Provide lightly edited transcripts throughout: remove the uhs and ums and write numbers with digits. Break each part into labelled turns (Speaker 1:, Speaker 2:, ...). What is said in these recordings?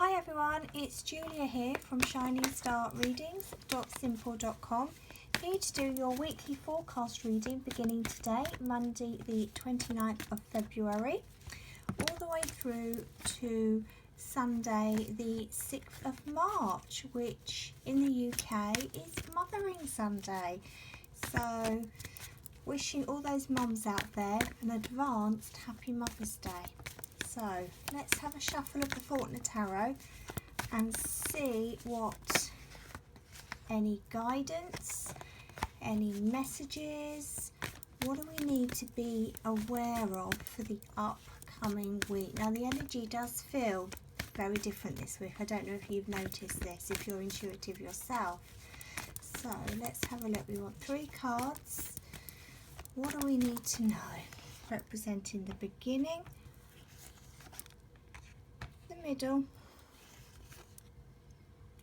Speaker 1: Hi everyone, it's Julia here from shiningstarreadingsbyjulia.com, here to do your weekly forecast reading beginning today, Monday the 29th of February, all the way through to Sunday the 6th of March, which in the UK is Mothering Sunday. So wishing all those mums out there an advanced Happy Mother's Day. So let's have a shuffle of the Fortnite Tarot and see what any guidance, any messages, what do we need to be aware of for the upcoming week. Now the energy does feel very different this week. I don't know if you've noticed this, if you're intuitive yourself. So let's have a look. We want 3 cards. What do we need to know? Representing the beginning, middle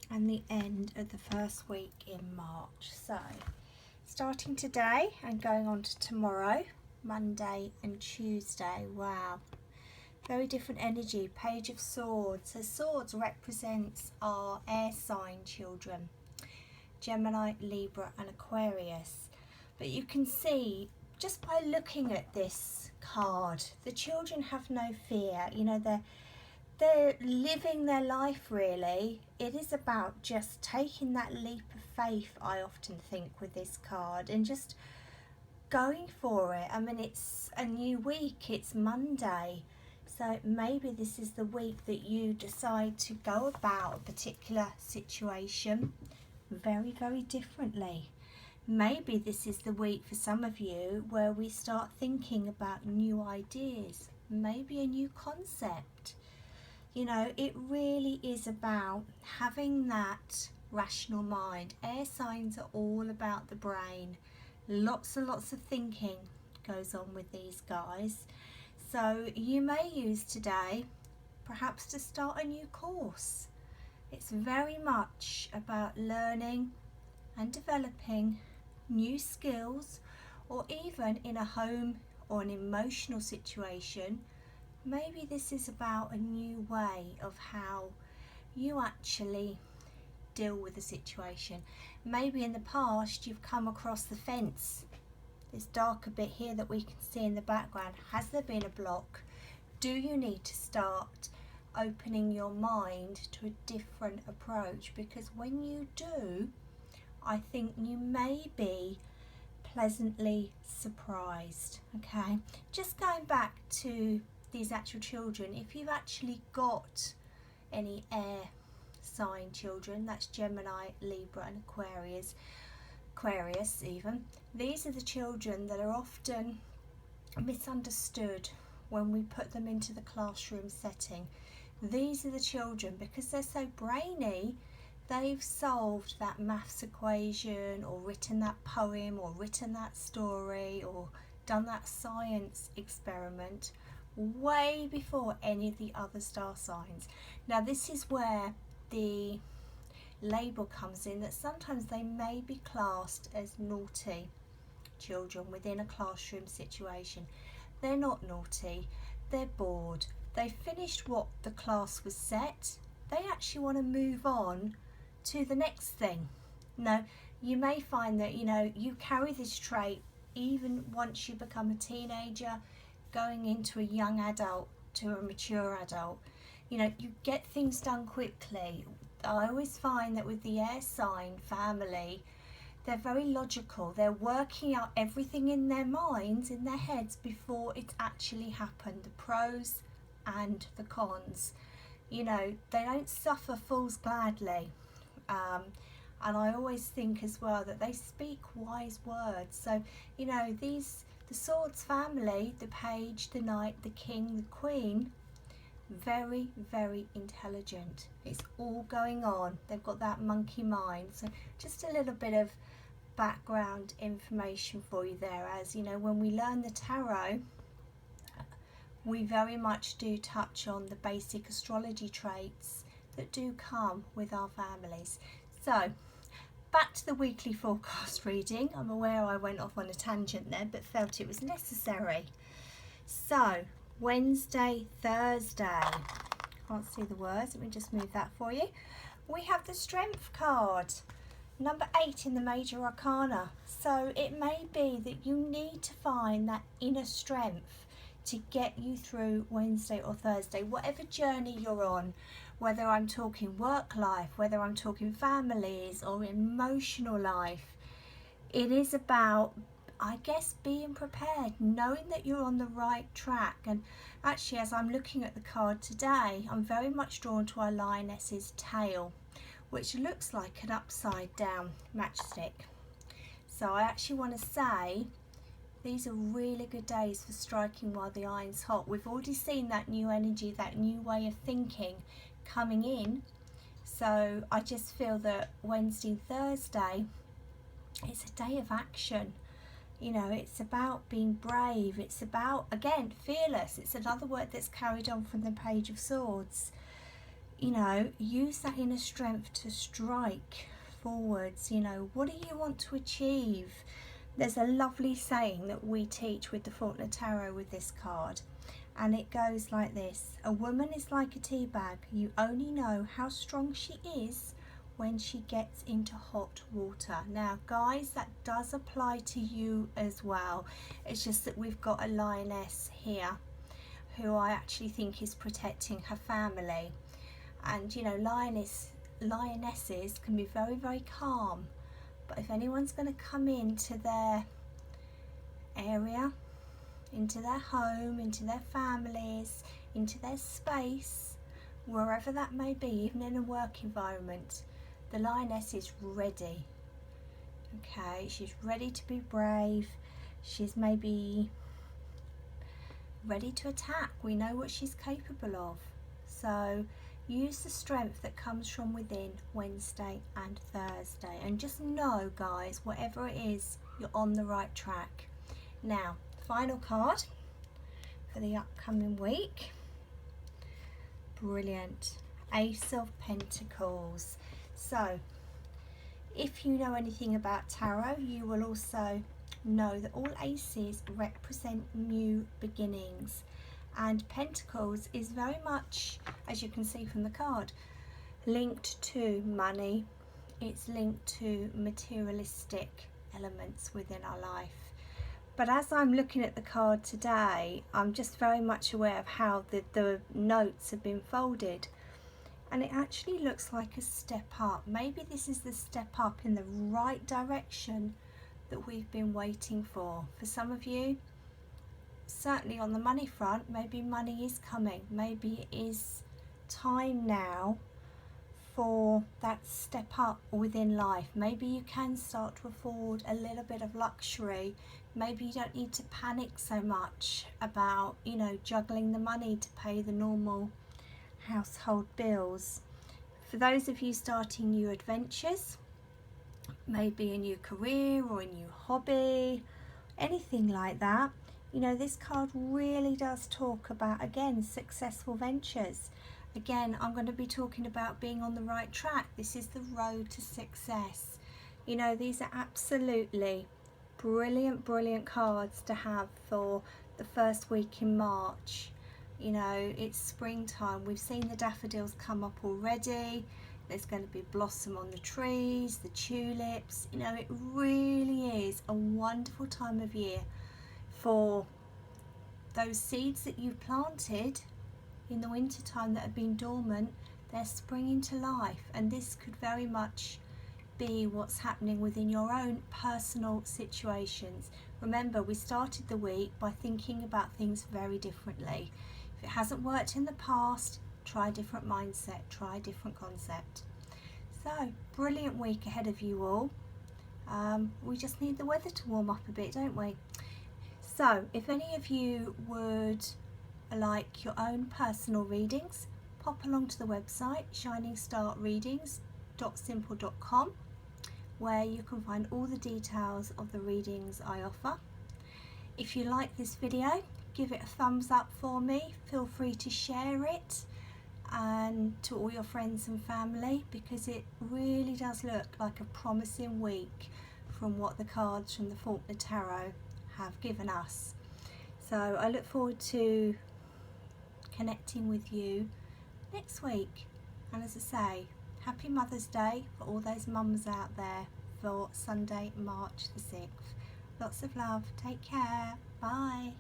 Speaker 1: and the end of the first week in March. So starting today and going on to tomorrow, Monday and Tuesday. Wow, very different energy. Page of Swords. So swords represents our air sign children, Gemini, Libra and Aquarius. But you can see just by looking at this card, the children have no fear. You know, they're living their life really. It is about just taking that leap of faith, I often think, with this card, and just going for it. I mean, it's a new week, it's Monday, so maybe this is the week that you decide to go about a particular situation very, very differently. Maybe this is the week for some of you where we start thinking about new ideas, maybe a new concept. You know, it really is about having that rational mind. Air signs are all about the brain. Lots and lots of thinking goes on with these guys. So you may use today perhaps to start a new course. It's very much about learning and developing new skills, or even in a home or an emotional situation. Maybe this is about a new way of how you actually deal with the situation. Maybe in the past you've come across the fence, this darker bit here that we can see in the background. Has there been a block? Do you need to start opening your mind to a different approach? Because when you do, I think you may be pleasantly surprised. Okay, just going back to these actual children, if you've actually got any air sign children, that's Gemini, Libra and Aquarius even, these are the children that are often misunderstood when we put them into the classroom setting. These are the children, because they're so brainy, they've solved that maths equation, or written that poem, or written that story, or done that science experiment way before any of the other star signs. Now this is where the label comes in, that sometimes they may be classed as naughty children within a classroom situation. They're not naughty, they're bored, they finished what the class was set, they actually want to move on to the next thing. Now you may find that, you know, you carry this trait even once you become a teenager, going into a young adult to a mature adult. You know, you get things done quickly. I always find that with the air sign family, they're very logical. They're working out everything in their minds, in their heads, before it's actually happened, the pros and the cons. You know, they don't suffer fools gladly. And I always think as well that they speak wise words. So, you know, the Swords family, the Page, the Knight, the King, the Queen, very, very intelligent. It's all going on. They've got that monkey mind. So just a little bit of background information for you there. As you know, when we learn the tarot, we very much do touch on the basic astrology traits that do come with our families. So back to the weekly forecast reading. I'm aware I went off on a tangent there, but felt it was necessary. So Wednesday, Thursday, Can't see the words. Let me just move that for you. We have the Strength card, number 8 in the Major Arcana. So it may be that you need to find that inner strength to get you through Wednesday or Thursday, whatever journey you're on, whether I'm talking work life, whether I'm talking families or emotional life. It is about, I guess, being prepared, knowing that you're on the right track. And actually, as I'm looking at the card today, I'm very much drawn to our lioness's tail, which looks like an upside down matchstick. So I actually want to say these are really good days for striking while the iron's hot. We've already seen that new energy, that new way of thinking coming in. So I just feel that Wednesday and Thursday, it's a day of action. You know, it's about being brave. It's about, again, fearless. It's another word that's carried on from the Page of Swords. You know, use that inner strength to strike forwards. You know, what do you want to achieve? There's a lovely saying that we teach with the Fortuna Tarot with this card, and it goes like this: a woman is like a tea bag. You only know how strong she is when she gets into hot water. Now guys, that does apply to you as well. It's just that we've got a lioness here who I actually think is protecting her family. And you know, lionesses can be very, very calm, but if anyone's going to come into their area, into their home, into their families, into their space, wherever that may be, even in a work environment, the lioness is ready. Okay, she's ready to be brave. She's maybe ready to attack. We know what she's capable of. So use the strength that comes from within Wednesday and Thursday, and just know, guys, whatever it is, you're on the right track. Now, final card for the upcoming week. Brilliant. Ace of Pentacles. So if you know anything about tarot, you will also know that all aces represent new beginnings. And Pentacles is very much, as you can see from the card, linked to money. It's linked to materialistic elements within our life. But as I'm looking at the card today, I'm just very much aware of how the notes have been folded. And it actually looks like a step up. Maybe this is the step up in the right direction that we've been waiting for. For some of you, certainly on the money front, maybe money is coming. Maybe it is time now for that step up within life. Maybe you can start to afford a little bit of luxury. Maybe you don't need to panic so much about, you know, juggling the money to pay the normal household bills. For those of you starting new adventures, maybe a new career or a new hobby, anything like that, you know, this card really does talk about, again, successful ventures. Again, I'm going to be talking about being on the right track. This is the road to success. You know, these are absolutely brilliant cards to have for the first week in March. You know, it's springtime. We've seen the daffodils come up already. There's going to be blossom on the trees, the tulips. You know, it really is a wonderful time of year for those seeds that you planted in the winter time that have been dormant. They're springing to life, and this could very much be what's happening within your own personal situations. Remember, we started the week by thinking about things very differently. If it hasn't worked in the past, try a different mindset, try a different concept. So, brilliant week ahead of you all. We just need the weather to warm up a bit, don't we? So, if any of you would like your own personal readings, pop along to the website shiningstarreadingsbyjulia.simple.com, where you can find all the details of the readings I offer. If you like this video, give it a thumbs up for me. Feel free to share it and to all your friends and family, because it really does look like a promising week from what the cards from the Fortuna Tarot have given us. So I look forward to connecting with you next week. And as I say, happy Mother's Day for all those mums out there for Sunday, March the 6th. Lots of love. Take care. Bye.